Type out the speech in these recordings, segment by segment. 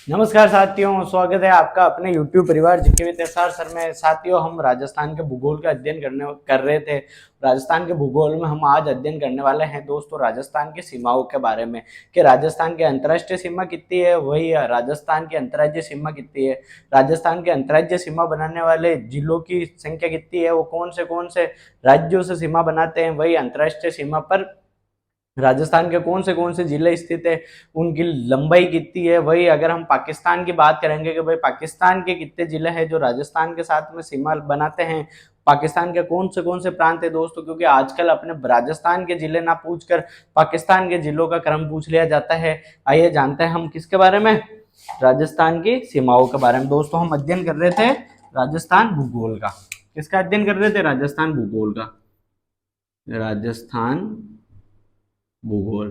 नमस्कार साथियों, स्वागत है आपका अपने YouTube परिवार जीके विद एसआर सर में। साथियों, हम राजस्थान के भूगोल का अध्ययन कर रहे थे। राजस्थान के भूगोल में हम आज अध्ययन करने वाले हैं दोस्तों राजस्थान की सीमाओं के बारे में कि राजस्थान की अंतर्राष्ट्रीय सीमा कितनी है, वही राजस्थान की अंतर्राज्यीय सीमा कितनी है, राजस्थान के अंतर्राज्यीय सीमा बनाने वाले जिलों की संख्या कितनी है, वो कौन से राज्यों से सीमा बनाते हैं, वही अंतर्राष्ट्रीय सीमा पर राजस्थान के कौन से जिले स्थित है, उनकी लंबाई कितनी है। वही अगर हम पाकिस्तान की बात करेंगे कि भाई पाकिस्तान के कितने जिले हैं जो राजस्थान के साथ में सीमा बनाते हैं, पाकिस्तान के कौन से प्रांत है दोस्तों, क्योंकि आजकल अपने राजस्थान के जिले ना पूछकर पाकिस्तान के जिलों का क्रम पूछ लिया जाता है। आइए जानते हैं हम किसके बारे में, राजस्थान की सीमाओं के बारे में। दोस्तों हम अध्ययन कर रहे थे राजस्थान भूगोल का। किसका अध्ययन कर रहे थे? राजस्थान भूगोल का। राजस्थान भूगोल।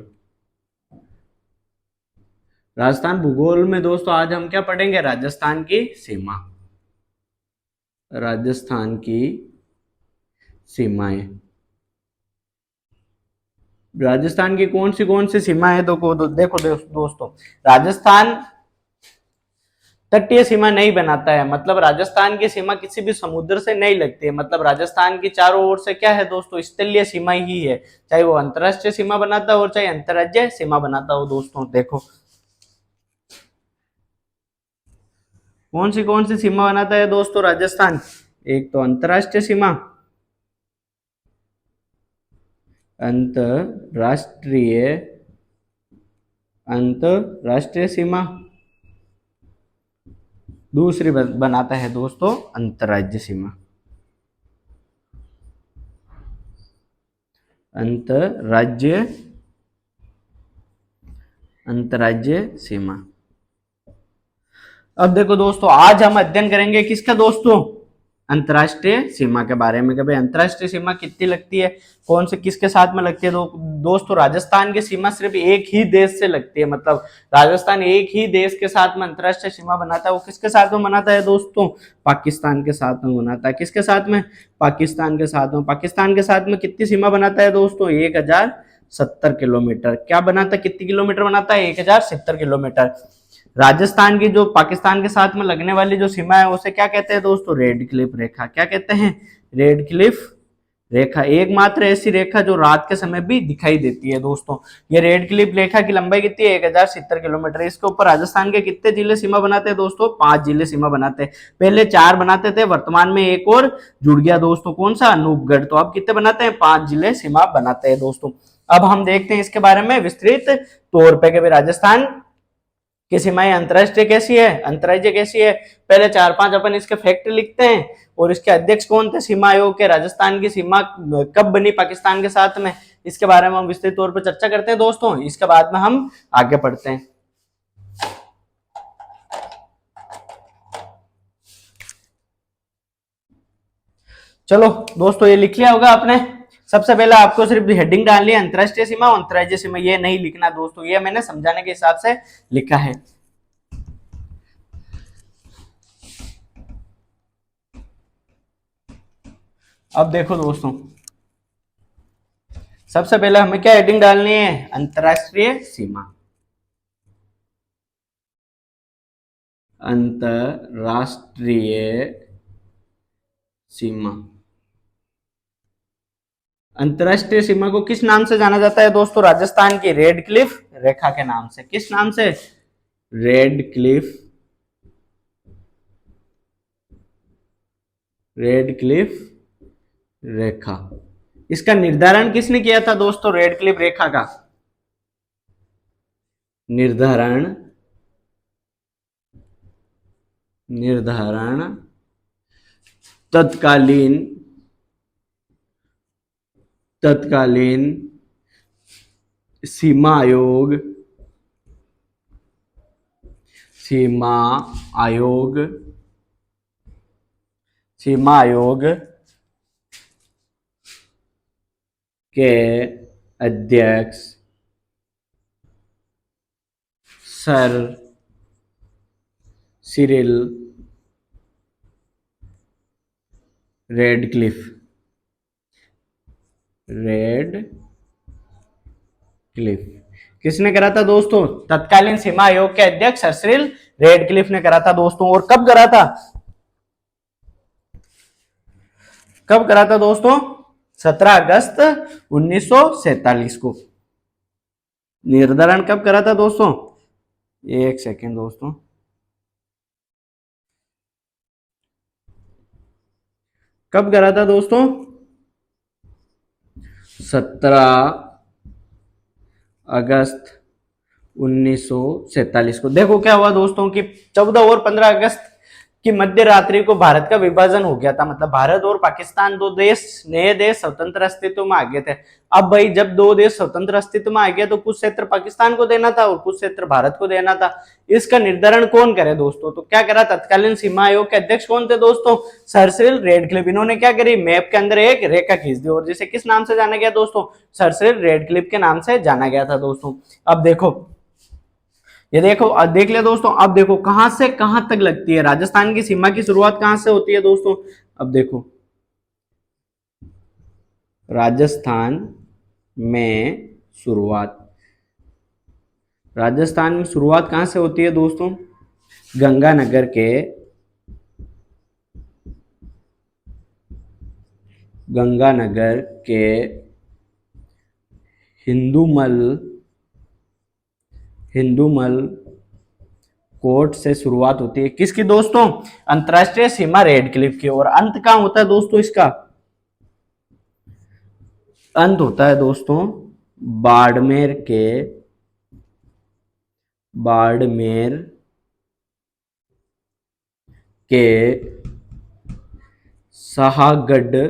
राजस्थान भूगोल में दोस्तों आज हम क्या पढ़ेंगे? राजस्थान की सीमा, राजस्थान की सीमाएं। राजस्थान की कौन सी सीमाएं तो देखो दोस्तों, राजस्थान तटीय सीमा नहीं बनाता है, मतलब राजस्थान की सीमा किसी भी समुद्र से नहीं लगती है। मतलब राजस्थान की चारों ओर से क्या है दोस्तों? स्थलीय सीमा ही है, चाहे वो अंतरराष्ट्रीय सीमा बनाता हो चाहे अंतरराज्यीय सीमा बनाता हो। दोस्तों देखो कौन सी सीमा बनाता है दोस्तों राजस्थान? एक तो अंतरराष्ट्रीय सीमा, अंतरराष्ट्रीय अंतरराष्ट्रीय सीमा। दूसरी बनाता है दोस्तों अंतरराज्य सीमा, अंतरराज्य अंतरराज्य सीमा। अब देखो दोस्तों, आज हम अध्ययन करेंगे किसका दोस्तों? अंतरराष्ट्रीय सीमा के बारे में कि भाई अंतरराष्ट्रीय सीमा कितनी लगती है, कौन से किसके साथ में लगती है। दोस्तों राजस्थान की सीमा सिर्फ एक ही देश से लगती है, मतलब राजस्थान एक ही देश के साथ में अंतरराष्ट्रीय सीमा बनाता है। वो किसके साथ में बनाता है दोस्तों? पाकिस्तान के साथ में बनाता है। किसके साथ में? पाकिस्तान के साथ में। पाकिस्तान के साथ में कितनी सीमा बनाता है दोस्तों? 1070 किलोमीटर। क्या बनाता है? कितनी किलोमीटर बनाता है? 1070 किलोमीटर। राजस्थान की जो पाकिस्तान के साथ में लगने वाली जो सीमा है उसे क्या कहते हैं दोस्तों? रेड क्लिफ रेखा। क्या कहते हैं? रेड क्लिफ रेखा। एकमात्र ऐसी रेखा जो रात के समय भी दिखाई देती है दोस्तों। ये रेड क्लिफ रेखा की लंबाई कितनी है? 1070 किलोमीटर। इसके ऊपर राजस्थान के कितने जिले सीमा बनाते हैं दोस्तों? 5 जिले सीमा बनाते हैं। पहले 4 बनाते थे, वर्तमान में एक और जुड़ गया दोस्तों। कौन सा? अनूपगढ़। तो अब कितने बनाते हैं? 5 जिले सीमा बनाते हैं दोस्तों। अब हम देखते हैं इसके बारे में विस्तृत तौर पर कि राजस्थान की सीमाएं अंतरराष्ट्रीय कैसी है, अंतरराज्य कैसी है। पहले 4-5 अपन इसके फैक्ट लिखते हैं और इसके अध्यक्ष कौन थे सीमा आयोग के। राजस्थान की सीमा कब बनी पाकिस्तान के साथ में, इसके बारे में हम विस्तृत तौर पर चर्चा करते हैं दोस्तों। इसके बाद में हम आगे बढ़ते हैं। चलो दोस्तों, ये लिख लिया होगा आपने। सबसे पहले आपको सिर्फ हेडिंग डालनी है अंतरराष्ट्रीय सीमा और अंतरराज्यीय सीमा। ये नहीं लिखना दोस्तों, ये मैंने समझाने के हिसाब से लिखा है। अब देखो दोस्तों, सबसे पहले हमें क्या हेडिंग डालनी है? अंतरराष्ट्रीय सीमा। अंतरराष्ट्रीय सीमा। अंतरराष्ट्रीय सीमा को किस नाम से जाना जाता है दोस्तों? राजस्थान की रेड क्लिफ रेखा के नाम से। किस नाम से? रेड क्लिफ रेड क्लिफ रेखा। इसका निर्धारण किसने किया था दोस्तों? रेड क्लिफ रेखा का निर्धारण तत्कालीन तत्कालीन सीमा आयोग सीमा आयोग सीमा आयोग के अध्यक्ष सर सिरिल रेड क्लिफ किसने करा था दोस्तों? तत्कालीन सीमा आयोग के अध्यक्ष सर सिरिल रेडक्लिफ ने करा था दोस्तों। और कब करा था? कब करा था दोस्तों? 17 अगस्त 1947 को। निर्धारण कब करा था दोस्तों? एक सेकेंड दोस्तों, कब करा था दोस्तों? 17 अगस्त 1947 को। देखो क्या हुआ दोस्तों कि 14 और 15 अगस्त की मध्य रात्रि को भारत का विभाजन हो गया था। मतलब भारत और पाकिस्तान दो देश, नए देश स्वतंत्र अस्तित्व में आ गए थे। अब भाई जब दो देश स्वतंत्र अस्तित्व में आ गया तो कुछ क्षेत्र पाकिस्तान को देना था और कुछ क्षेत्र भारत को देना था। इसका निर्धारण कौन करे दोस्तों? तो क्या करा? तत्कालीन सीमा आयोग के अध्यक्ष कौन थे दोस्तों? Sir Cyril Radcliffe. इन्होंने क्या करी? मैप के अंदर एक रेखा खींच दी और जिसे किस नाम से जाना गया दोस्तों? सर सिरिल रेडक्लिफ के नाम से जाना गया था दोस्तों। अब देखो, ये देखो, देख ले दोस्तों। अब देखो कहां से कहां तक लगती है राजस्थान की सीमा की शुरुआत कहां से होती है दोस्तों? अब देखो, राजस्थान में शुरुआत, राजस्थान में शुरुआत कहां से होती है दोस्तों? गंगानगर के, गंगानगर के हिंदूमल, हिंदूमल कोर्ट से शुरुआत होती है। किसकी दोस्तों? अंतरराष्ट्रीय सीमा रेडक्लिफ की। और अंत कहां होता है दोस्तों इसका? अंत होता है दोस्तों बाड़मेर के, बाड़मेर के सहागढ़,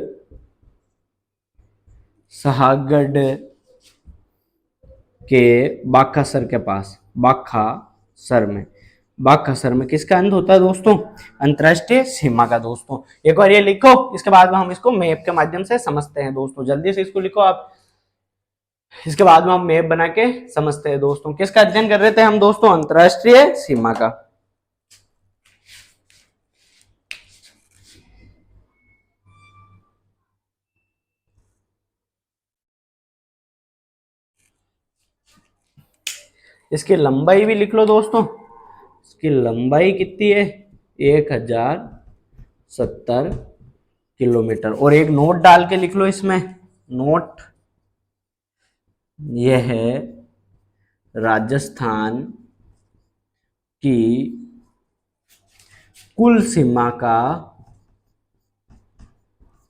सहागढ़ के बाखासर के पास, बाखासर में, बाखासर में किसका अंत होता है दोस्तों? अंतरराष्ट्रीय सीमा का दोस्तों। एक बार ये लिखो, इसके बाद में हम इसको मैप के माध्यम से समझते हैं दोस्तों। जल्दी से इसको लिखो आप, इसके बाद में हम मैप बना के समझते हैं दोस्तों। किसका अध्ययन कर रहे थे हम दोस्तों? अंतरराष्ट्रीय सीमा का। इसकी लंबाई भी लिख लो दोस्तों। इसकी लंबाई कितनी है? 1070 किलोमीटर। और एक नोट डाल के लिख लो इसमें, नोट, यह है राजस्थान की कुल सीमा का,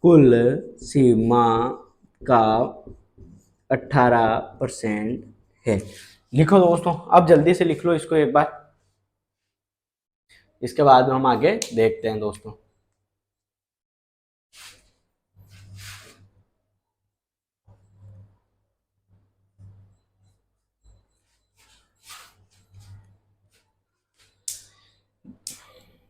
कुल सीमा का 18% है। लिखो दोस्तों, अब जल्दी से लिख लो इसको एक बार, इसके बाद में हम आगे देखते हैं दोस्तों।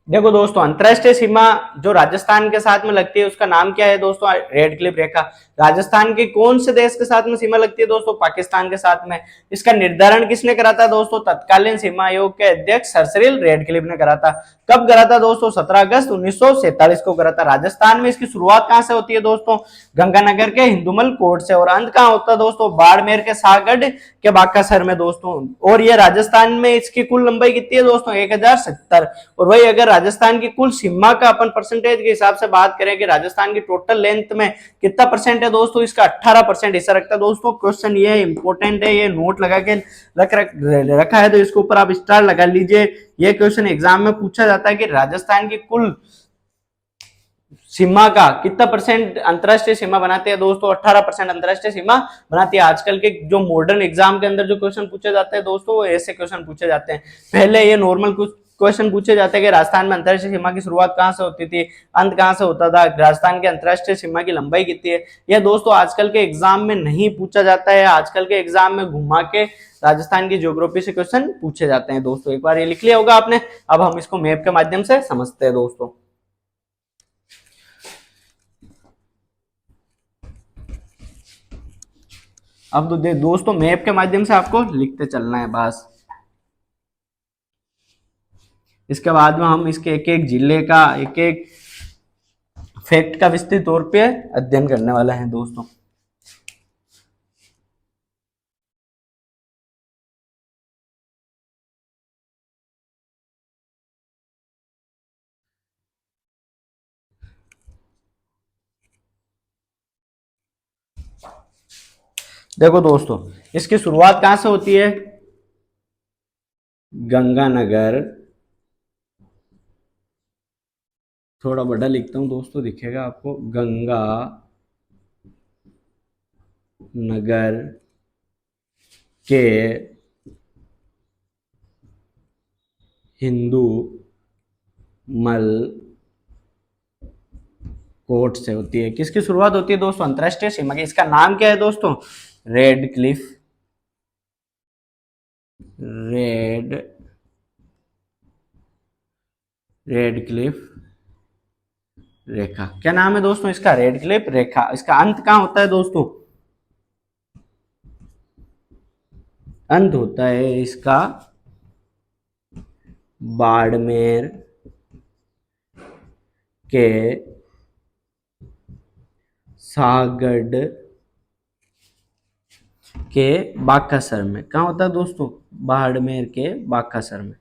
देखो दोस्तों, अंतरराष्ट्रीय सीमा जो राजस्थान के साथ में लगती है उसका नाम क्या है दोस्तों? रेडक्लिफ रेखा। राजस्थान के कौन से देश के साथ में सीमा लगती है दोस्तों? पाकिस्तान के साथ में। इसका निर्धारण किसने करा था दोस्तों? तत्कालीन सीमा आयोग के अध्यक्ष सर सिरिल रेडक्लिफ ने करा था। कब करा था दोस्तों? 17 अगस्त 1947 को करा था। राजस्थान में इसकी शुरुआत कहां से होती है दोस्तों? गंगानगर के हिंदूमल कोर्ट से। और अंत कहां होता है दोस्तों? बाड़मेर के सागढ़ के बाकासर में दोस्तों। और ये राजस्थान में इसकी कुल लंबाई कितनी है दोस्तों? 1070। और वही अगर राजस्थान की कुल सीमा का अपन परसेंटेज के हिसाब से बात करें कि राजस्थान की टोटल लेंथ में कितना परसेंट है दोस्तों? इसका 18% हिस्सा रखता है दोस्तों। क्वेश्चन ये इंपॉर्टेंट है, ये नोट लगा के रखा है तो इसके ऊपर आप स्टार लगा लीजिए। ये क्वेश्चन एग्जाम में पूछा जाता है कि राजस्थान की कुल सीमा का कितना परसेंट अंतरराष्ट्रीय सीमा बनाते हैं दोस्तों? 18% अंतरराष्ट्रीय सीमा बनाती है। आजकल के जो मॉडर्न एग्जाम के अंदर जो क्वेश्चन पूछे जाते हैं दोस्तों, वो ऐसे क्वेश्चन पूछे जाते हैं। पहले ये नॉर्मल कुछ क्वेश्चन पूछे जाते हैं कि राजस्थान में अंतरराष्ट्रीय सीमा की शुरुआत कहां से होती थी, अंत कहां से होता था, राजस्थान की अंतरराष्ट्रीय सीमा की लंबाई कितनी है। यह दोस्तों आजकल के एग्जाम में नहीं पूछा जाता है। आजकल के एग्जाम में घुमा के राजस्थान की ज्योग्राफी से क्वेश्चन पूछे जाते हैं दोस्तों। एक बार ये लिख लिया होगा आपने। अब हम इसको मैप के माध्यम से समझते हैं दोस्तों। अब तो दोस्तों मैप के माध्यम से आपको लिखते चलना है बस। इसके बाद में हम इसके एक एक जिले का, एक एक फैक्ट का विस्तृत तौर पे अध्ययन करने वाला है दोस्तों। देखो दोस्तों, इसकी शुरुआत कहां से होती है? गंगानगर, थोड़ा बड़ा लिखता हूं दोस्तों, दिखेगा आपको, गंगा नगर के हिंदू मल कोर्ट से होती है। किसकी शुरुआत होती है दोस्तों? अंतरराष्ट्रीय सीमा की। इसका नाम क्या है दोस्तों? Radcliffe, red Radcliffe रेखा। क्या नाम है दोस्तों इसका? रेड क्लिफ रेखा। इसका अंत कहां होता है दोस्तों? अंत होता है इसका बाड़मेर के सागड के बाकासर में। कहाँ होता है दोस्तों? बाड़मेर के बाकासर में,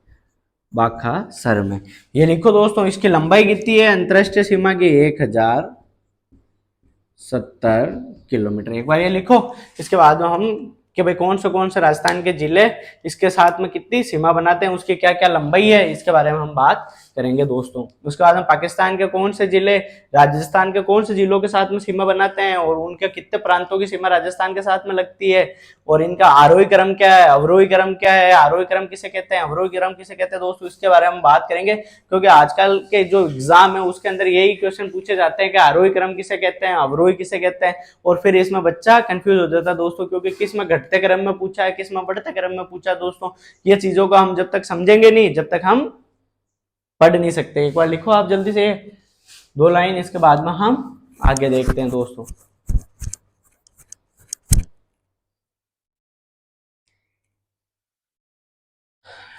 बाकासर में। ये लिखो दोस्तों, इसकी लंबाई कितनी है अंतरराष्ट्रीय सीमा की? 1070 किलोमीटर। एक बार ये लिखो। इसके बाद में हम कि भाई कौन से राजस्थान के जिले इसके साथ में कितनी सीमा बनाते हैं, उसकी क्या क्या लंबाई है, इसके बारे में हम बात करेंगे दोस्तों। उसके बाद में पाकिस्तान के कौन से जिले राजस्थान के कौन से जिलों के साथ में सीमा बनाते हैं, और उनके कितने प्रांतों की सीमा राजस्थान के साथ में लगती है, और इनका आरोही क्रम क्या है, अवरोही क्रम क्या है, आरोही क्रम किसे कहते हैं, अवरोही क्रम किसे कहते हैं दोस्तों, इसके बारे में हम बात करेंगे। क्योंकि आजकल के जो एग्जाम है उसके अंदर यही क्वेश्चन पूछे जाते हैं कि आरोही क्रम किसे कहते हैं, अवरोही किसे कहते हैं, और फिर इसमें बच्चा कंफ्यूज हो जाता है दोस्तों, क्योंकि किस में घटते क्रम में पूछा है, किस में बढ़ते क्रम में पूछा है दोस्तों। ये चीजों को हम जब तक समझेंगे नहीं, जब तक हम पढ़ नहीं सकते। एक बार लिखो आप जल्दी से 2 लाइन, इसके बाद में हम आगे देखते हैं दोस्तों।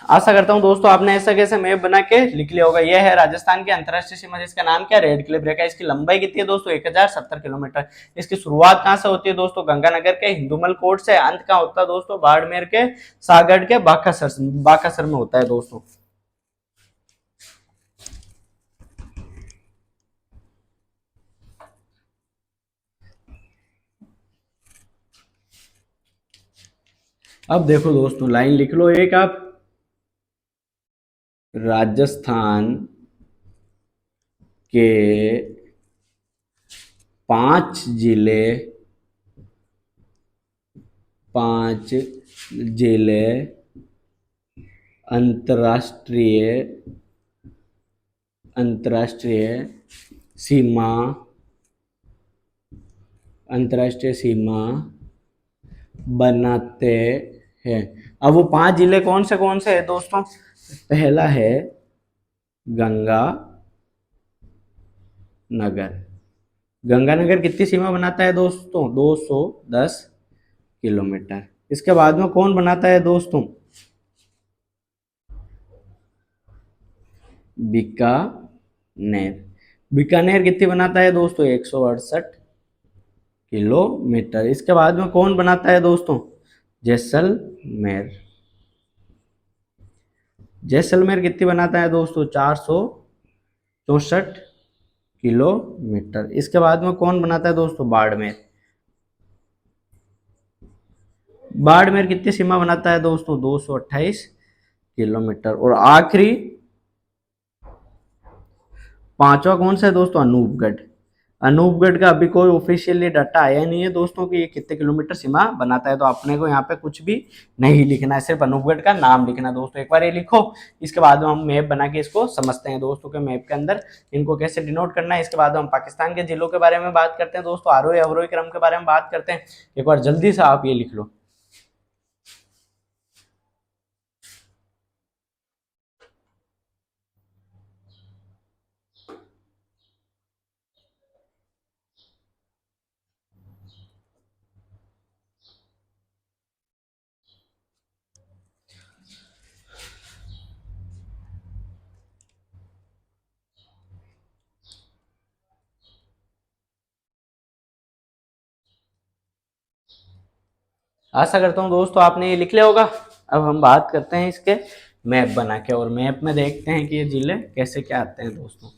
आशा करता हूं दोस्तों आपने ऐसा कैसे मैप बना के लिख लिया होगा। यह है राजस्थान की अंतरराष्ट्रीय सीमा, जिसका नाम क्या? रेड क्लिफ रेखा। इसकी लंबाई कितनी है दोस्तों? 1070 किलोमीटर। इसकी शुरुआत कहां से होती है दोस्तों? गंगानगर के हिंदूमल कोर्ट से। अंत कहां होता है दोस्तों? बाड़मेर के सागड़ के बाकासर में होता है दोस्तों। अब देखो दोस्तों, लाइन लिख लो एक आप। राजस्थान के 5 जिले अंतरराष्ट्रीय सीमा बनाते हैं। अब वो 5 जिले कौन से है दोस्तों? पहला है गंगा नगर। गंगानगर कितनी सीमा बनाता है दोस्तों? 210 किलोमीटर। इसके बाद में कौन बनाता है दोस्तों? बीकानेर। बीकानेर कितनी बनाता है दोस्तों? 168 किलोमीटर। इसके बाद में कौन बनाता है दोस्तों? जैसलमेर। जैसलमेर कितनी बनाता है दोस्तों? 464 किलोमीटर। इसके बाद में कौन बनाता है दोस्तों? बाड़मेर। बाड़मेर कितनी सीमा बनाता है दोस्तों? 228 किलोमीटर। और आखिरी 5वां कौन सा है दोस्तों? अनूपगढ़। अनूपगढ़ का अभी कोई ऑफिशियली डाटा आया नहीं है दोस्तों कि ये कितने किलोमीटर सीमा बनाता है, तो अपने को यहाँ पे कुछ भी नहीं लिखना है, सिर्फ अनूपगढ़ का नाम लिखना है दोस्तों। एक बार ये लिखो। इसके बाद हम मैप बना के इसको समझते हैं दोस्तों के मैप के अंदर इनको कैसे डिनोट करना है। इसके बाद हम पाकिस्तान के जिलों के बारे में बात करते हैं दोस्तों, आरोही अवरोही क्रम के बारे में बात करते हैं। एक बार जल्दी से आप ये लिख लो। आशा करता हूँ दोस्तों आपने ये लिख लिया होगा। अब हम बात करते हैं इसके मैप बना के, और मैप में देखते हैं कि ये जिले कैसे क्या आते हैं दोस्तों।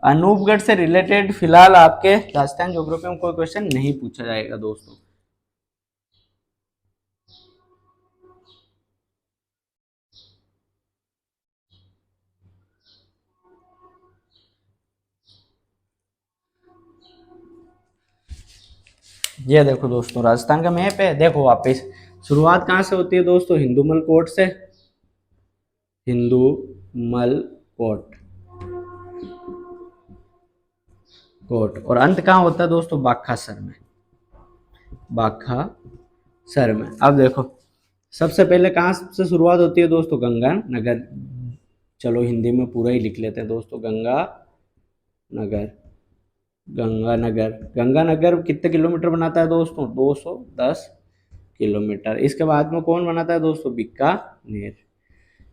अनूपगढ़ से रिलेटेड फिलहाल आपके राजस्थान ज्योग्राफी में कोई क्वेश्चन नहीं पूछा जाएगा दोस्तों। ये देखो दोस्तों राजस्थान का मैप है, देखो वापिस शुरुआत कहाँ से होती है दोस्तों, हिंदूमल कोट से, हिंदूमल कोट कोट, और अंत कहाँ होता है दोस्तों, बाखासर में, बाखासर में। अब देखो सबसे पहले कहाँ से शुरुआत होती है दोस्तों, गंगानगर। चलो हिंदी में पूरा ही लिख लेते हैं दोस्तों, गंगानगर। गंगानगर, गंगानगर कितने किलोमीटर बनाता है दोस्तों, 210 किलोमीटर। इसके बाद में कौन बनाता है दोस्तों, बीकानेर।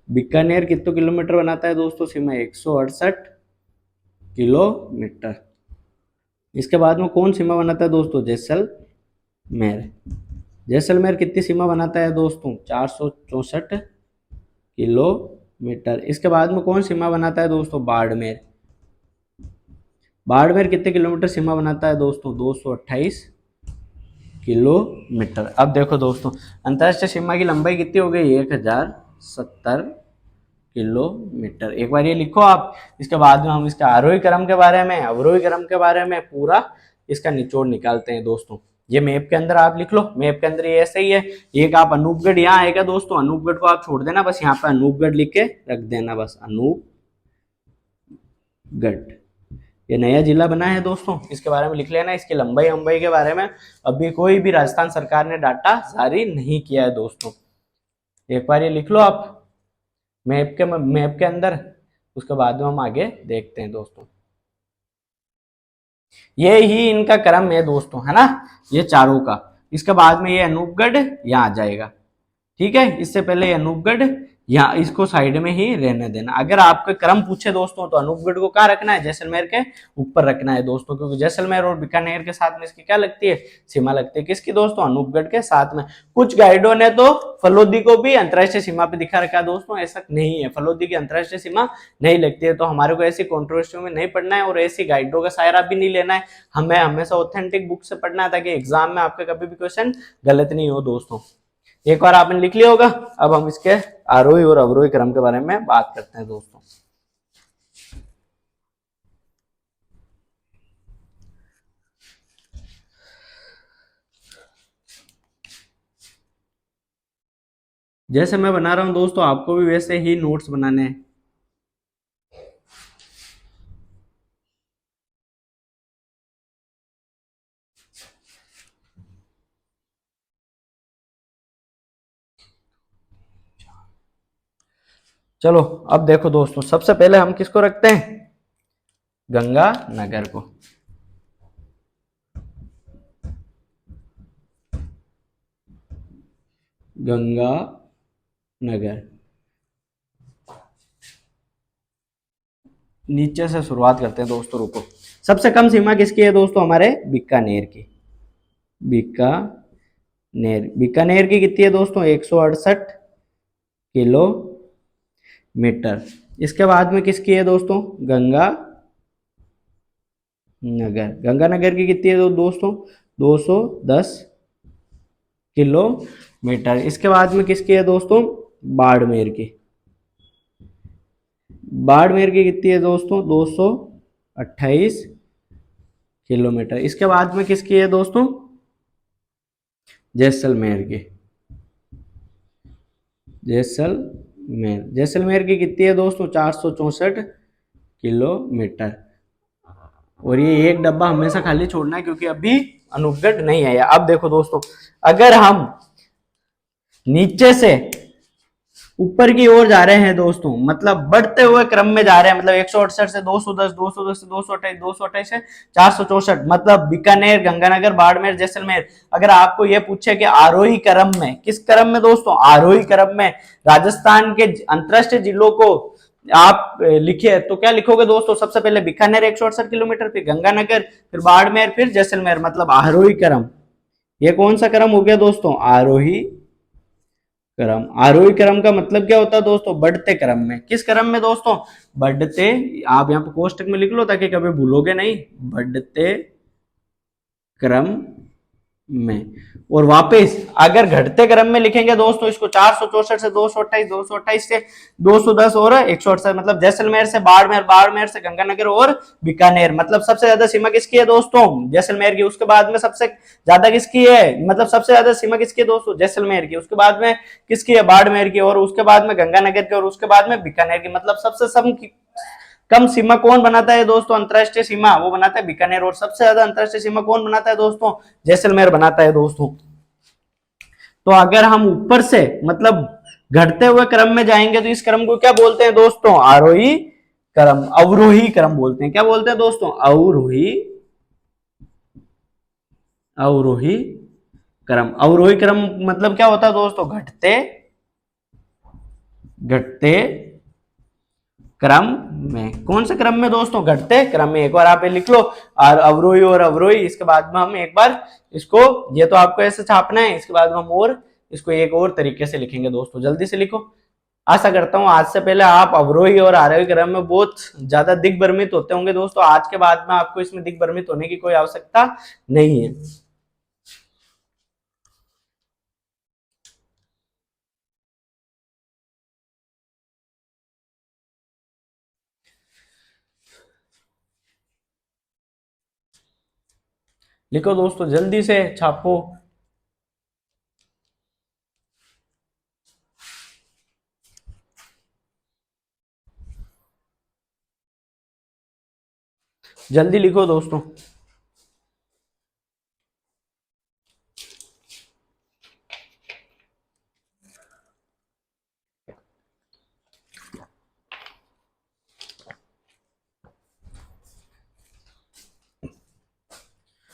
बीकानेर कितने किलोमीटर बनाता है दोस्तों, सीमा 168 किलोमीटर। इसके बाद में कौन सीमा बनाता है दोस्तों, जैसलमेर। जैसलमेर कितनी सीमा बनाता है दोस्तों, 464 किलोमीटर। इसके बाद में कौन सीमा बनाता है दोस्तों, बाड़मेर। बाड़मेर कितने किलोमीटर सीमा बनाता है दोस्तों, 228 किलोमीटर। अब देखो दोस्तों अंतरराष्ट्रीय सीमा की लंबाई कितनी हो गई, 1070 किलोमीटर। एक बार ये लिखो आप, इसके बाद में हम इसका आरोही क्रम के बारे में, अवरोही क्रम के बारे में पूरा इसका निचोड़ निकालते हैं दोस्तों। ये मैप के अंदर आप लिख लो, मैप के अंदर ये ऐसे ही है। एक आप अनूपगढ़ यहाँ आएगा दोस्तों, अनूपगढ़ को आप छोड़ देना, बस यहाँ पे अनूपगढ़ लिख के रख देना, बस अनूपगढ़। ये नया जिला बना है दोस्तों, इसके बारे में लिख लेना। इसकी लंबाई अंबाई के बारे में अभी कोई भी राजस्थान सरकार ने डाटा जारी नहीं किया है दोस्तों। एक बार ये लिख लो आप मैप के अंदर, उसके बाद में हम आगे देखते हैं दोस्तों। ये ही इनका क्रम है दोस्तों, है ना, ये चारों का। इसके बाद में ये अनूपगढ़ यहाँ आ जाएगा, ठीक है। इससे पहले ये अनूपगढ़, यहाँ इसको साइड में ही रहने देना। अगर आपके क्रम पूछे दोस्तों तो अनूपगढ़ को कहाँ रखना है, जैसलमेर के ऊपर रखना है दोस्तों, क्योंकि जैसलमेर और बीकानेर के साथ में इसकी क्या लगती है, सीमा लगती है। किसकी दोस्तों, अनूपगढ़ के साथ में। कुछ गाइडों ने तो फलोदी को भी अंतरराष्ट्रीय सीमा पे दिखा रखा है दोस्तों, ऐसा नहीं है, फलोदी की अंतरराष्ट्रीय सीमा नहीं लगती है। तो हमारे को ऐसी कॉन्ट्रोवर्सी में नहीं पढ़ना है और ऐसी गाइडों का सहारा भी नहीं लेना है। हमें हमेशा ऑथेंटिक बुक से पढ़ना है, ताकि एग्जाम में आपका कभी भी क्वेश्चन गलत नहीं हो दोस्तों। एक बार आपने लिख लिया होगा। अब हम इसके आरोही और अवरोही क्रम के बारे में बात करते हैं दोस्तों। जैसे मैं बना रहा हूं दोस्तों, आपको भी वैसे ही नोट्स बनाने हैं। चलो अब देखो दोस्तों, सबसे पहले हम किसको रखते हैं, गंगानगर को। गंगानगर नीचे से शुरुआत करते हैं दोस्तों, रुको। सबसे कम सीमा किसकी है दोस्तों, हमारे बीकानेर की। बीकानेर की कितनी है दोस्तों, 168 किलोमीटर। इसके बाद में किसकी है दोस्तों, गंगानगर की कितनी है दोस्तों, 210 किलोमीटर। इसके बाद में किसकी है दोस्तों, बाड़मेर की। बाड़मेर की कितनी है दोस्तों, 228 किलोमीटर। इसके बाद में किसकी है दोस्तों, जैसलमेर की। जैसलमेर की कितनी है दोस्तों, 464 किलोमीटर। और ये एक डब्बा हमेशा खाली छोड़ना है, क्योंकि अभी अनूपगढ़ नहीं आया। अब देखो दोस्तों, अगर हम नीचे से ऊपर की ओर जा रहे हैं दोस्तों, मतलब बढ़ते हुए क्रम में जा रहे हैं, मतलब 168 से 210, 210 से 228, 228 से 464, मतलब बीकानेर, गंगानगर, बाड़मेर, जैसलमेर। अगर आपको यह पूछे कि आरोही क्रम में, किस क्रम में दोस्तों, आरोही क्रम में राजस्थान के अंतरराष्ट्रीय जिलों को आप लिखिए, तो क्या लिखोगे दोस्तों, सबसे पहले बीकानेर 168 किलोमीटर, फिर गंगानगर, फिर बाड़मेर, फिर जैसलमेर, मतलब आरोही क्रम। ये कौन सा क्रम हो गया दोस्तों, आरोही क्रम। आरोही क्रम का मतलब क्या होता है दोस्तों? बढ़ते क्रम में। किस क्रम में दोस्तों? बढ़ते, आप यहाँ पे कोष्टक में लिख लो ताकि कभी भूलोगे नहीं, बढ़ते क्रम में। और वापस अगर घटते क्रम में लिखेंगे दोस्तों इसको, 464 से 228, 228 से 210 और 168, मतलब जैसलमेर से बाड़मेर, बाड़मेर से गंगानगर और बीकानेर। मतलब सबसे ज्यादा सीमा किसकी है दोस्तों? जैसलमेर की। उसके बाद में सबसे ज्यादा किसकी है, मतलब सबसे ज्यादा सीमा किसकी है दोस्तों? जैसलमेर की। उसके बाद में किसकी है? बाड़मेर की। और उसके बाद में गंगानगर की। और उसके बाद में बीकानेर की। मतलब सबसे कम सीमा कौन बनाता है दोस्तों? अंतरराष्ट्रीय सीमा वो बनाता है बीकानेर। और सबसे ज्यादा अंतरराष्ट्रीय सीमा कौन बनाता है दोस्तों? जैसलमेर बनाता है दोस्तों। तो अगर हम ऊपर से मतलब घटते हुए क्रम में जाएंगे तो इस क्रम को क्या बोलते हैं दोस्तों? आरोही क्रम, अवरोही क्रम बोलते हैं। क्या बोलते हैं दोस्तों? अवरोही, अवरोही क्रम। अवरोही क्रम मतलब क्या होता है दोस्तों? घटते, घटते क्रम में। कौन से क्रम में दोस्तों? घटते क्रम में। एक बार आप ये लिख लो, और अवरोही। इसके बाद में हम एक बार इसको, ये तो आपको ऐसे छापना है, इसके बाद में हम और इसको एक और तरीके से लिखेंगे दोस्तों। जल्दी से लिखो। आशा करता हूं आज से पहले आप अवरोही और आरोही क्रम में बहुत ज्यादा दिग्भ्रमित होते होंगे दोस्तों। आज के बाद में आपको इसमें दिग्भ्रमित होने की कोई आवश्यकता नहीं है। लिखो दोस्तों, जल्दी से छापो। जल्दी लिखो दोस्तों।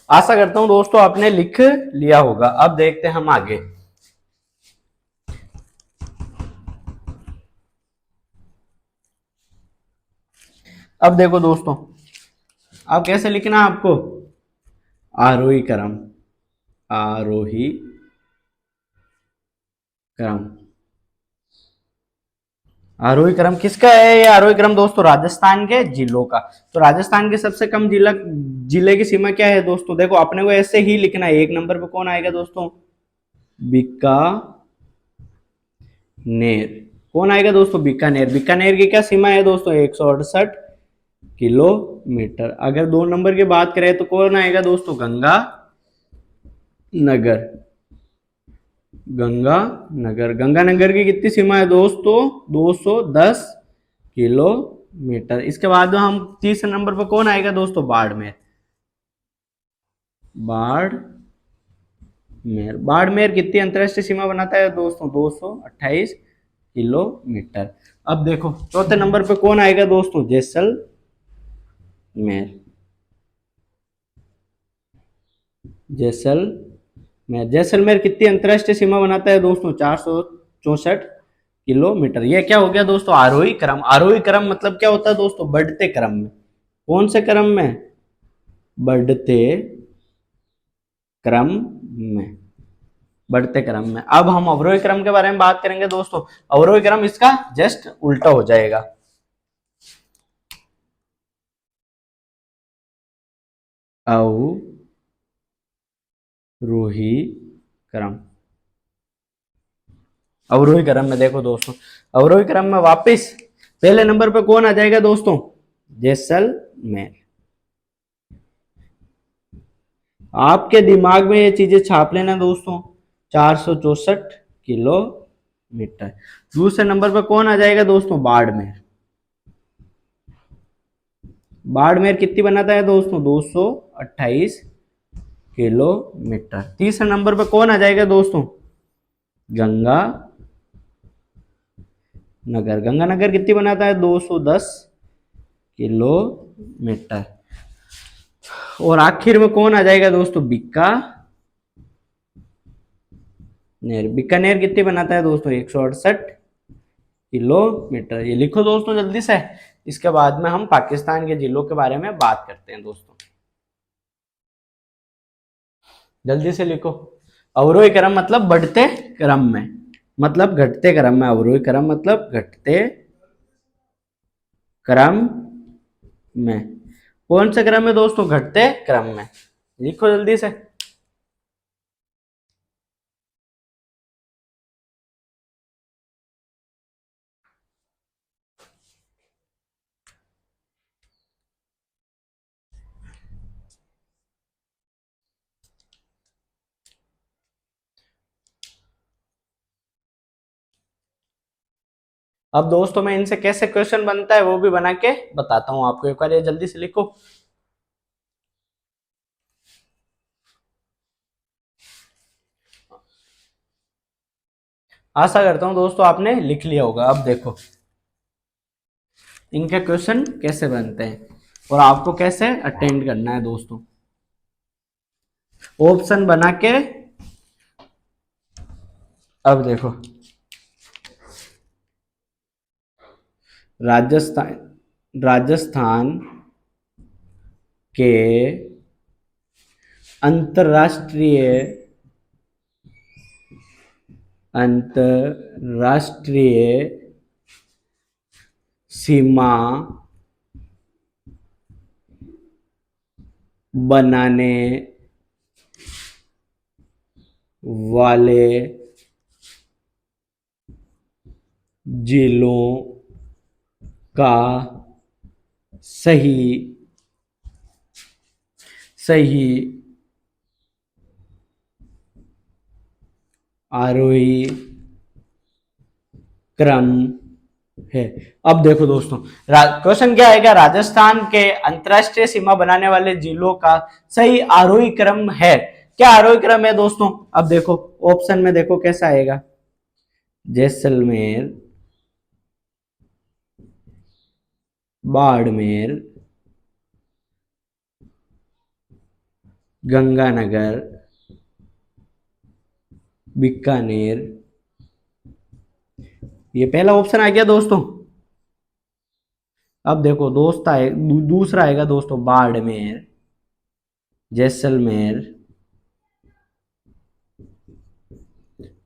आशा करता हूं दोस्तों आपने लिख लिया होगा। अब देखते हैं हम आगे। अब देखो दोस्तों, अब कैसे लिखना है आपको? आरोही क्रम, आरोही क्रम। आरोही क्रम किसका है? ये आरोही क्रम दोस्तों राजस्थान के जिलों का। तो राजस्थान के सबसे कम जिले की सीमा क्या है दोस्तों? देखो अपने को ऐसे ही लिखना है। एक नंबर पे कौन आएगा दोस्तों? बीकानेर। कौन आएगा दोस्तों? बीकानेर। बीकानेर की क्या सीमा है दोस्तों? 168 किलोमीटर। अगर दो नंबर की बात करें तो कौन आएगा दोस्तों? गंगा नगर। गंगानगर। गंगानगर की कितनी सीमा है दोस्तों? 210 किलोमीटर। इसके बाद हम तीसरे नंबर पर कौन आएगा दोस्तों? बाड़मेर। बाड़मेर। बाड़मेर कितनी अंतरराष्ट्रीय सीमा बनाता है दोस्तों? 228 किलोमीटर। अब देखो चौथे नंबर पे कौन आएगा दोस्तों? जैसलमेर। जैसलमेर। जैसलमेर कितनी अंतरराष्ट्रीय सीमा बनाता है दोस्तों? 464 किलोमीटर। ये क्या हो गया दोस्तों? आरोही क्रम। आरोही क्रम मतलब क्या होता है दोस्तों? बढ़ते क्रम में। कौन से क्रम में? बढ़ते क्रम में। बढ़ते क्रम में। अब हम अवरोही क्रम के बारे में बात करेंगे दोस्तों। अवरोही क्रम इसका जस्ट उल्टा हो जाएगा। अवरोही क्रम। अवरोही क्रम में देखो दोस्तों, अवरोही क्रम में वापस पहले नंबर पे कौन आ जाएगा दोस्तों? जैसलमेर। आपके दिमाग में ये चीजें छाप लेना दोस्तों। 464 किलोमीटर। दूसरे नंबर पर कौन आ जाएगा दोस्तों? बाड़मेर। बाड़मेर कितनी बनाता है दोस्तों? 228 किलोमीटर। तीसरे नंबर पर कौन आ जाएगा दोस्तों? गंगा नगर। गंगानगर कितनी बनाता है? 210 किलोमीटर। और आखिर में कौन आ जाएगा दोस्तों? बीकानेर। बीकानेर कितनी बनाता है दोस्तों? 168 किलोमीटर। ये लिखो दोस्तों जल्दी से। इसके बाद में हम पाकिस्तान के जिलों के बारे में बात करते हैं दोस्तों। जल्दी से लिखो। अवरोही क्रम मतलब बढ़ते क्रम में। मतलब घटते क्रम में, अवरोही क्रम मतलब घटते क्रम में। कौन से क्रम में दोस्तों? घटते क्रम में। लिखो जल्दी से। अब दोस्तों मैं इनसे कैसे क्वेश्चन बनता है वो भी बना के बताता हूं आपको, एक बार ये जल्दी से लिखो। आशा करता हूं दोस्तों आपने लिख लिया होगा। अब देखो इनके क्वेश्चन कैसे बनते हैं और आपको कैसे अटेंड करना है दोस्तों। ऑप्शन बना के, अब देखो राजस्थान, राजस्थान के अंतरराष्ट्रीय, अंतरराष्ट्रीय सीमा बनाने वाले जिलों का सही सही आरोही क्रम है। अब देखो दोस्तों क्वेश्चन क्या आएगा? राजस्थान के अंतरराष्ट्रीय सीमा बनाने वाले जिलों का सही आरोही क्रम है। क्या आरोही क्रम है दोस्तों? अब देखो ऑप्शन में देखो कैसा आएगा। जैसलमेर, बाड़मेर, गंगानगर, बीकानेर। ये पहला ऑप्शन आ गया दोस्तों। अब देखो दोस्त आए दूसरा आएगा दोस्तों, बाड़मेर, जैसलमेर,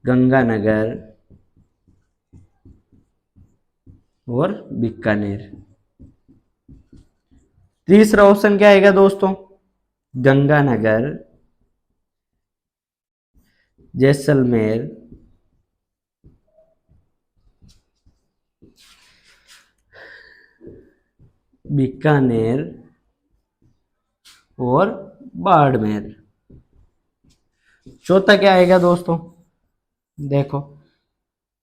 गंगानगर और बीकानेर। तीसरा ऑप्शन क्या आएगा दोस्तों? गंगानगर, जैसलमेर, बीकानेर और बाड़मेर। चौथा क्या आएगा दोस्तों? देखो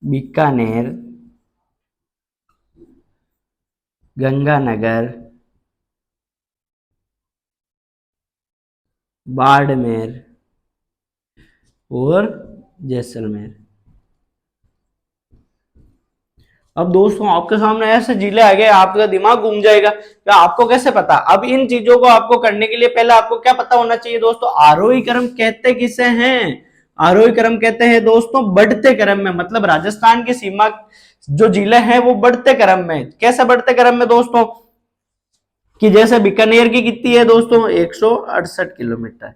बीकानेर, गंगानगर, बाड़मेर और जैसलमेर। अब दोस्तों आपके सामने ऐसे जिले आ गए, आपका दिमाग घूम जाएगा कि आपको कैसे पता। अब इन चीजों को आपको करने के लिए पहले आपको क्या पता होना चाहिए दोस्तों? आरोही क्रम कहते किसे हैं? आरोही क्रम कहते हैं दोस्तों बढ़ते क्रम में, मतलब राजस्थान की सीमा जो जिले हैं वो बढ़ते क्रम में। कैसे बढ़ते क्रम में दोस्तों? कि जैसे बीकानेर की कितनी है दोस्तों? 168 किलोमीटर।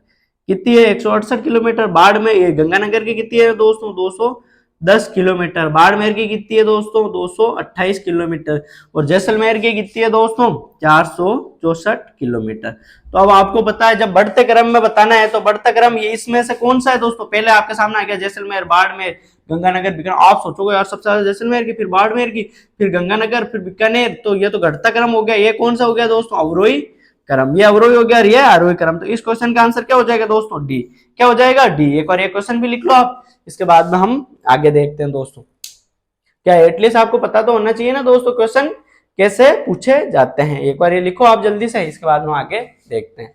कितनी है? 168 किलोमीटर। बाढ़ में ये गंगानगर की कितनी है दोस्तों? 210 किलोमीटर। बाड़मेर की कितनी है दोस्तों? 228 किलोमीटर। और जैसलमेर की कितनी है दोस्तों? 464 किलोमीटर। तो अब आपको पता है जब बढ़ते क्रम में बताना है तो बढ़ता क्रम ये इसमें से कौन सा है दोस्तों? पहले आपके सामने आ गया जैसलमेर, बाड़मेर, गंगानगर, बीकानेर। आप सोचोगे यार सबसे ज्यादा जैसलमेर की, फिर बाड़मेर की, फिर गंगानगर, फिर बीकानेर, तो ये तो घटता क्रम हो गया। ये कौन सा हो गया दोस्तों? अवरोही क्रम। ये अवरोही हो गया और ये आरोही क्रम। तो इस क्वेश्चन का आंसर क्या हो जाएगा दोस्तों? डी। क्या हो जाएगा? डी। एक बार ये क्वेश्चन भी लिख लो आप, इसके बाद में हम आगे देखते हैं दोस्तों। क्या एटलीस्ट आपको पता तो होना चाहिए ना दोस्तों क्वेश्चन कैसे पूछे जाते हैं। एक बार ये लिखो आप जल्दी से, इसके बाद में आगे देखते हैं।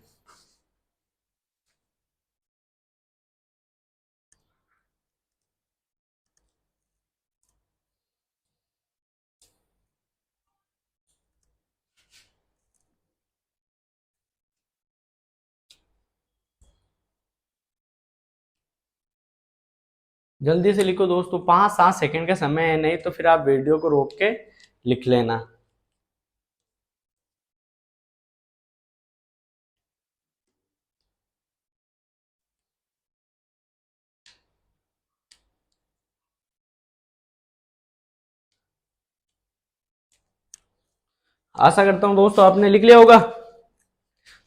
जल्दी से लिखो दोस्तों, 5-7 सेकंड का समय है, नहीं तो फिर आप वीडियो को रोक के लिख लेना। आशा करता हूं दोस्तों आपने लिख लिया होगा।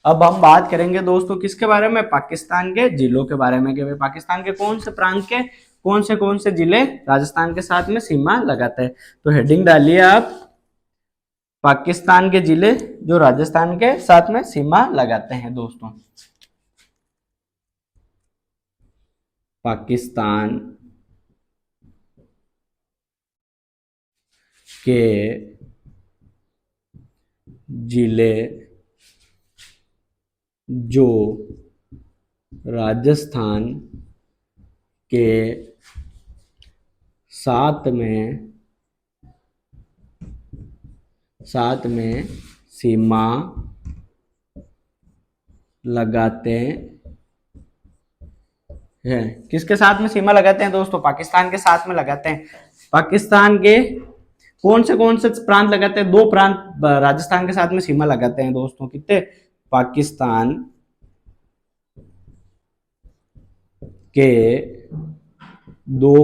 अब हम बात करेंगे दोस्तों किसके बारे में, पाकिस्तान के जिलों के बारे में कि भाई पाकिस्तान के कौन से प्रांत के कौन से जिले राजस्थान के साथ में सीमा लगाते हैं। तो हेडिंग डालिए आप, पाकिस्तान के जिले जो राजस्थान के साथ में सीमा लगाते हैं दोस्तों। पाकिस्तान के जिले जो राजस्थान के साथ में सीमा लगाते हैं। किसके साथ में सीमा लगाते हैं दोस्तों, पाकिस्तान के साथ में लगाते हैं। पाकिस्तान के कौन से प्रांत लगाते हैं, दो प्रांत राजस्थान के साथ में सीमा लगाते हैं दोस्तों। कितने, पाकिस्तान के दो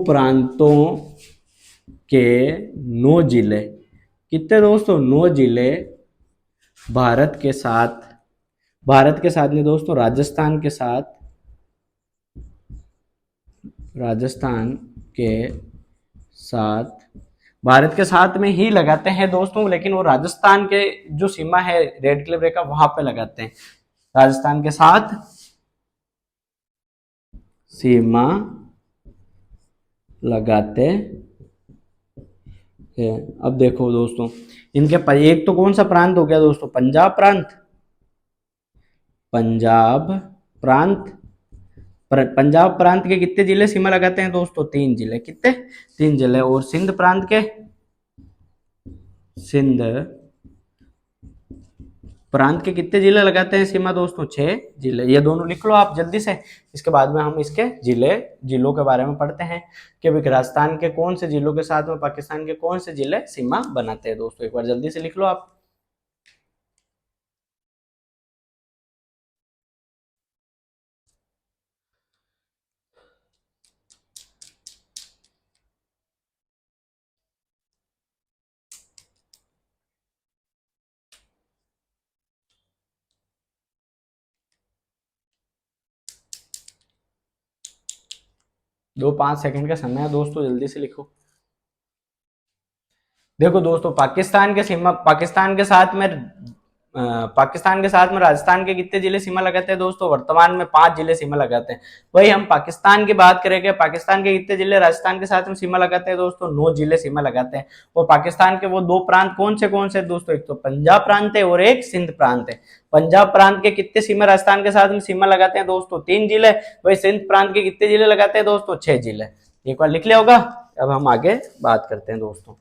प्रांतों के 9 जिले, कितने दोस्तों, 9 जिले भारत के साथ में दोस्तों राजस्थान के साथ भारत के साथ में ही लगाते हैं दोस्तों, लेकिन वो राजस्थान के जो सीमा है रेड क्लिफ रेखा वहां पे लगाते हैं, राजस्थान के साथ सीमा लगाते हैं। अब देखो दोस्तों इनके एक तो कौन सा प्रांत हो गया दोस्तों, पंजाब प्रांत के कितने जिले सीमा लगाते हैं दोस्तों, 3 जिले। कितने, 3 जिले। और सिंध प्रांत के कितने जिले लगाते हैं सीमा दोस्तों, 6 जिले। ये दोनों लिख लो आप जल्दी से, इसके बाद में हम इसके जिलों के बारे में पढ़ते हैं कि राजस्थान के कौन से जिलों के साथ में पाकिस्तान के कौन से जिले सीमा बनाते हैं दोस्तों। एक बार जल्दी से लिख लो आप। दो 5 सेकंड का समय है दोस्तों, जल्दी से लिखो। देखो दोस्तों पाकिस्तान के साथ में राजस्थान के कितने जिले सीमा लगाते हैं दोस्तों, वर्तमान में 5 जिले सीमा लगाते हैं। वही हम पाकिस्तान की बात करेंगे, पाकिस्तान के कितने जिले राजस्थान के साथ में सीमा लगाते हैं दोस्तों, 9 जिले सीमा लगाते हैं। और पाकिस्तान के वो 2 प्रांत कौन से दोस्तों, एक तो पंजाब प्रांत है और एक सिंध प्रांत है। पंजाब प्रांत के कितने सीमा राजस्थान के साथ में सीमा लगाते हैं दोस्तों, 3 जिले। वही सिंध प्रांत के कितने जिले लगाते हैं दोस्तों, 6 जिले। एक बार लिख लिया होगा। अब हम आगे बात करते हैं दोस्तों।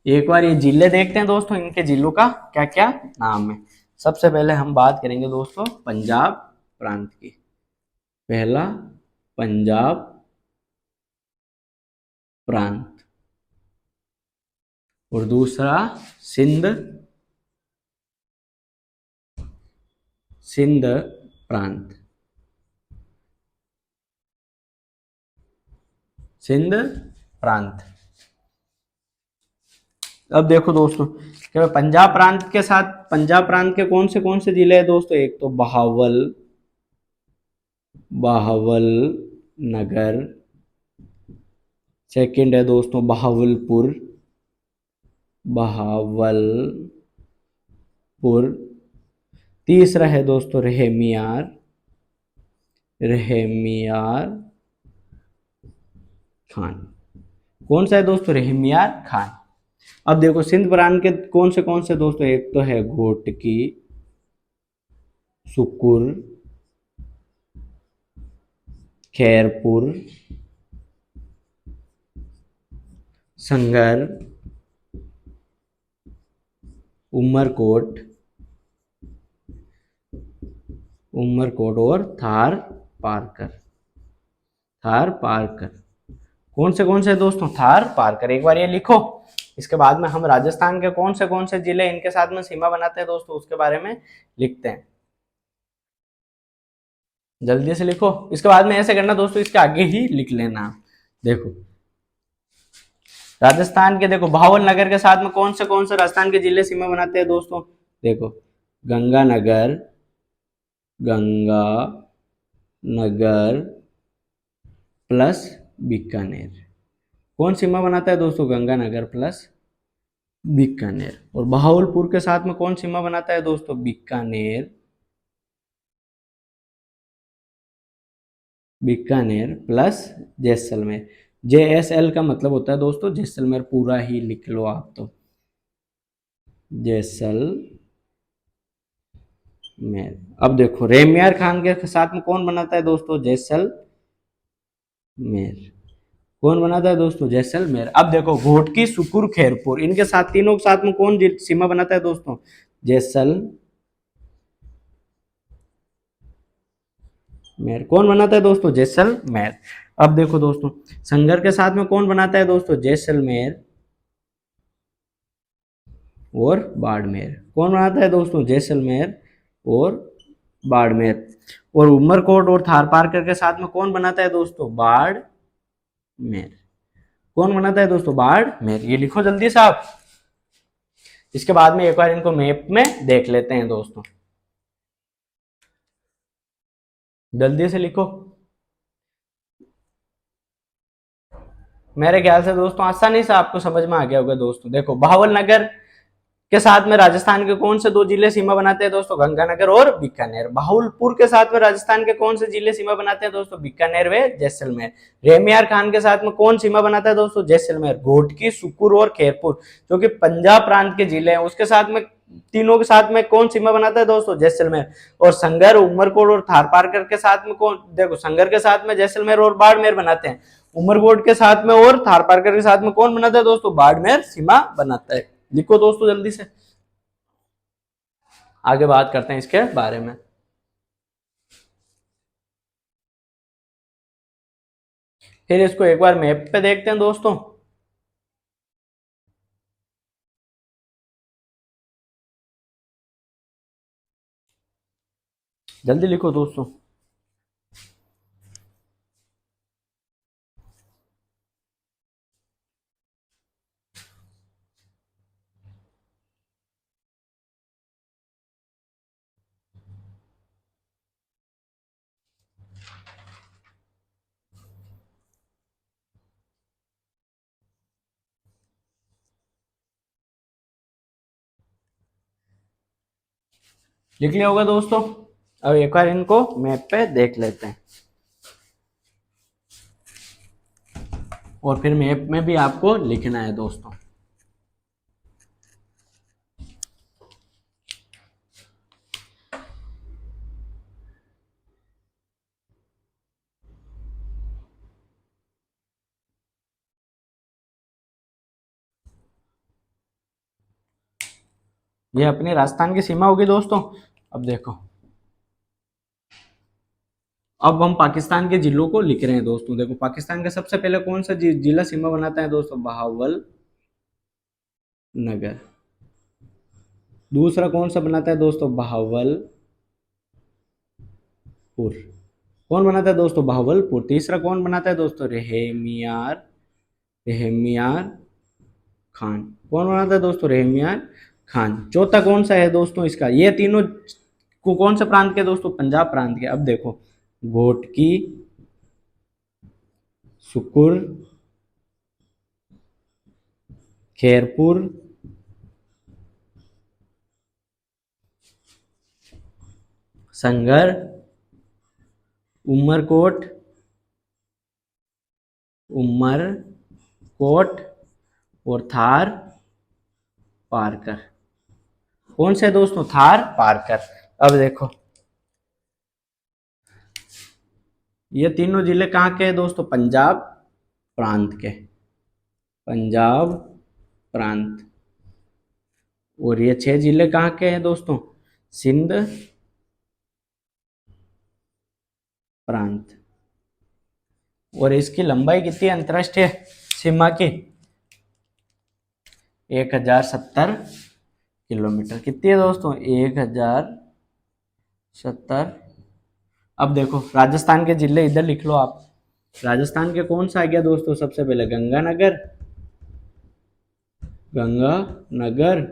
एक बार ये जिले देखते हैं दोस्तों, इनके जिलों का क्या क्या नाम है। सबसे पहले हम बात करेंगे दोस्तों पंजाब प्रांत की। पहला पंजाब प्रांत और दूसरा सिंध प्रांत। सिंध प्रांत। अब देखो दोस्तों कि पंजाब प्रांत के कौन से जिले हैं दोस्तों, एक तो बहावल नगर, सेकंड है दोस्तों बहावलपुर, तीसरा है दोस्तों रहमियार खान। कौन सा है दोस्तों, रहमियार खान। अब देखो सिंध प्रांत के कौन से दोस्तों, एक तो है घोटकी, सुकुर, खैरपुर, संगर, उमरकोट और थार पारकर। कौन से है दोस्तों, थार पारकर। एक बार ये लिखो। इसके बाद में हम राजस्थान के कौन से जिले इनके साथ में सीमा बनाते हैं दोस्तों, उसके बारे में लिखते हैं। जल्दी से लिखो। इसके बाद में ऐसे करना दोस्तों, इसके आगे ही लिख लेना। देखो राजस्थान के, देखो भावल नगर के साथ में कौन से राजस्थान के जिले सीमा बनाते हैं दोस्तों? देखो गंगानगर, गंगानगर प्लस बीकानेर। कौन सीमा बनाता है दोस्तों? गंगानगर प्लस बीकानेर। और बहावलपुर के साथ में कौन सीमा बनाता है दोस्तों? बीकानेर, बीकानेर प्लस जैसलमेर। JSL का मतलब होता है दोस्तों जैसलमेर, पूरा ही लिख लो आप तो, जैसलमेर। अब देखो रेमियार खान के साथ में कौन बनाता है दोस्तों? जैसलमेर। कौन बनाता है दोस्तों? जैसलमेर। अब देखो घोटकी, सुकुर, खैरपुर, इनके साथ, तीनों के साथ में कौन सीमा बनाता है दोस्तों? जैसलमेर। कौन बनाता है दोस्तों? जैसलमेर। अब देखो दोस्तों संगर के साथ में कौन बनाता है दोस्तों? जैसलमेर और बाड़मेर। कौन बनाता है दोस्तों? जैसलमेर और बाड़मेर। और उमरकोट और थारपारकर के साथ में कौन बनाता है दोस्तों? बाड़मेर। कौन बनाता है दोस्तों? बाड़मेर। ये लिखो जल्दी से आप। इसके बाद में एक बार इनको मैप में देख लेते हैं दोस्तों, जल्दी से लिखो। मेरे ख्याल से दोस्तों आसानी से आपको समझ में आ गया होगा दोस्तों। देखो बहावल नगर के साथ में राजस्थान के कौन से दो जिले सीमा बनाते हैं दोस्तों? गंगानगर और बीकानेर। बहावलपुर के साथ में राजस्थान के कौन से जिले सीमा बनाते हैं दोस्तों? बीकानेर व जैसलमेर। रेमियार खान के साथ में कौन सीमा बनाता है दोस्तों? जैसलमेर। घोटकी, सुकुर और खैरपुर जो कि पंजाब प्रांत के जिले हैं, उसके साथ में, तीनों के साथ में कौन सीमा बनाता है दोस्तों? जैसलमेर। और संगर, उमरकोट और थारपारकर के साथ में कौन? देखो संगर के साथ में जैसलमेर और बाड़मेर बनाते हैं, उमरकोट के साथ में और थारपारकर के साथ में कौन बनाता है दोस्तों? बाड़मेर सीमा बनाता है। लिखो दोस्तों जल्दी से, आगे बात करते हैं इसके बारे में। फिर इसको एक बार मैप पे देखते हैं दोस्तों। जल्दी लिखो दोस्तों। लिख लिया होगा दोस्तों। अब एक बार इनको मैप पे देख लेते हैं, और फिर मैप में भी आपको लिखना है दोस्तों। ये अपनी राजस्थान की सीमा होगी दोस्तों। अब देखो, अब हम पाकिस्तान के जिलों को लिख रहे हैं दोस्तों। देखो पाकिस्तान का सबसे पहले कौन सा जिला सीमा बनाता है दोस्तों? बहावल नगर। दूसरा कौन सा बनाता है दोस्तों? बहावलपुर। कौन बनाता है दोस्तों? बहावलपुर। तीसरा कौन बनाता है दोस्तों? रहमियार, रहमियार खान। कौन बनाता है दोस्तों? रहमियार खान। चौथा कौन सा है दोस्तों इसका? ये तीनों को कौन से प्रांत के दोस्तों? पंजाब प्रांत के। अब देखो घोटकी, सुकुर, खैरपुर, संगर, उमरकोट, उमरकोट और थार पारकर। कौन से दोस्तों? थार पारकर। अब देखो ये तीनों जिले कहाँ के हैं दोस्तों? पंजाब प्रांत के, पंजाब प्रांत। और ये 6 जिले कहाँ के हैं दोस्तों? सिंध प्रांत। और इसकी लंबाई कितनी है अंतरराष्ट्रीय सीमा की? 1070 किलोमीटर। कितनी है दोस्तों? 1070। अब देखो राजस्थान के जिले इधर लिख लो आप। राजस्थान के कौन सा आ गया दोस्तों सबसे पहले? गंगानगर, गंगानगर।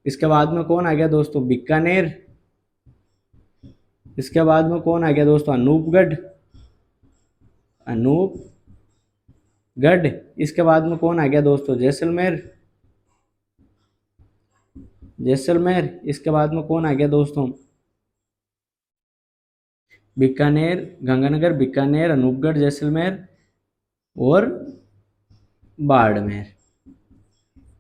इसके बाद में कौन आ गया दोस्तों? बीकानेर। इसके बाद में कौन आ गया दोस्तों? अनूपगढ़, अनूपगढ़। इसके बाद में कौन आ गया दोस्तों? जैसलमेर, जैसलमेर। इसके बाद में कौन आ गया दोस्तों? बीकानेर, गंगानगर, बीकानेर, अनूपगढ़, जैसलमेर और बाड़मेर।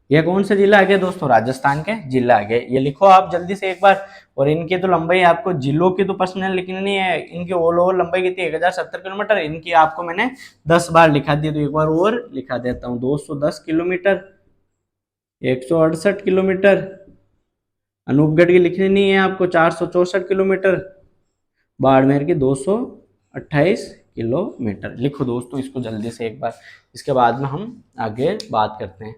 यह कौन सा जिला आ गया दोस्तों? राजस्थान के जिला आ गए। ये लिखो आप जल्दी से एक बार। और इनकी तो लंबाई आपको जिलों की तो पर्सनल लिखनी है। इनकी ऑल ओवर लंबाई कितनी? 1070 किलोमीटर। इनकी आपको मैंने 10 बार लिखा दी, तो एक बार और लिखा देता हूँ। 210 किलोमीटर, 168 किलोमीटर। अनूपगढ़ की लिखनी नहीं है आपको, 464 किलोमीटर। बाड़मेर की 228 किलोमीटर। लिखो दोस्तों इसको जल्दी से एक बार, इसके बाद में हम आगे बात करते हैं।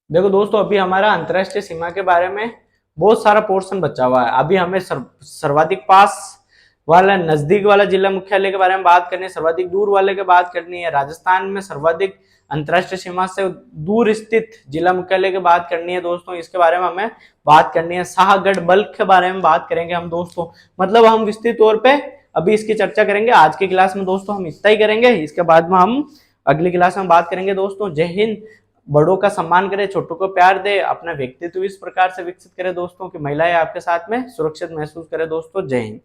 देखो दोस्तों, अभी हमारा अंतरराष्ट्रीय सीमा के बारे में बहुत सारा पोर्शन बचा हुआ है। अभी हमें सर्वाधिक पास वाला, नजदीक वाला जिला मुख्यालय के बारे में बात करनी है, सर्वाधिक दूर वाले की बात करनी है। राजस्थान में सर्वाधिक अंतरराष्ट्रीय सीमा से दूर स्थित जिला मुख्यालय की बात करनी है दोस्तों। इसके बारे में हमें बात करनी है। शाहगढ़ बल्ख के बारे में बात करेंगे हम दोस्तों। मतलब हम विस्तृत तौर पे अभी इसकी चर्चा करेंगे। आज की क्लास में दोस्तों हम इतना ही करेंगे। इसके बाद में हम अगली क्लास में बात करेंगे दोस्तों। जय हिंद। बड़ों का सम्मान करे, छोटों को प्यार दे, अपना व्यक्तित्व इस प्रकार से विकसित करे दोस्तों कि महिलाएं आपके साथ में सुरक्षित महसूस करे दोस्तों। जय हिंद।